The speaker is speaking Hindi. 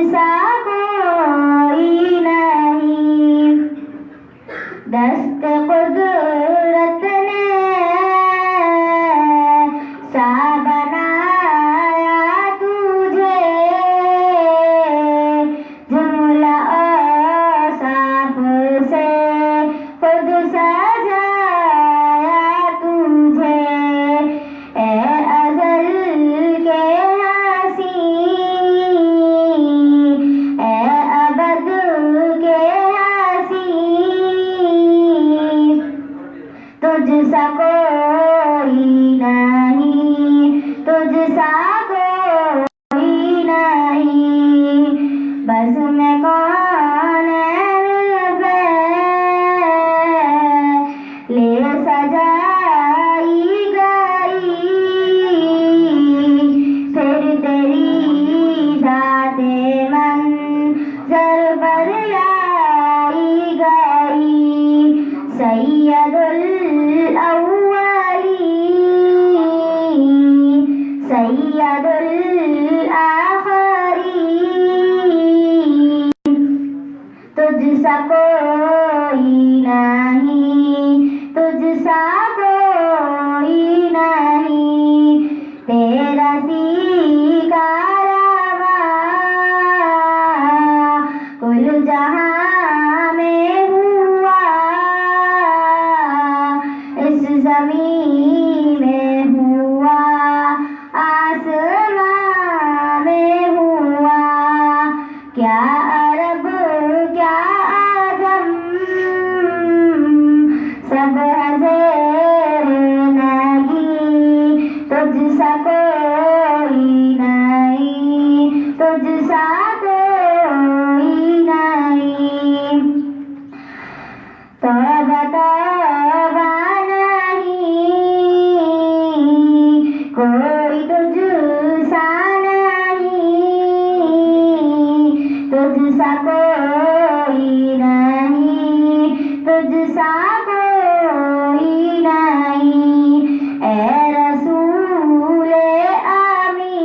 तुझसा कोई नहीं। दस्त कुदरत ने सा बनाया तुझे, जुमला औसाफ से खुद सजाया तुझे। ए अज़ल के हसी, ए अबद के हसी, तुझसा कोई नहीं, तुझसा कोई नहीं। बस में कौन है ले सजाई गई, फिर तेरी जाते मंज़र पर लाई गई। सैयदुल अव्वली, सैयदुल आखिरी, तुझसा कोई नहीं, तुझसा कोई नहीं। तेरा सीका रवा कुल जहां में हुआ, इस ज़मीं में हुआ, आसमां में हुआ। क्या अरब क्या आजम, सब हज़ेर नगी। तुझसा कोई नहीं, तुझसा कोई नहीं। तौबा तौबा नहीं, कोई तुझसा नहीं, तुझसा कोई नहीं, तुझसा कोई नहीं। ए रसूले आमीन,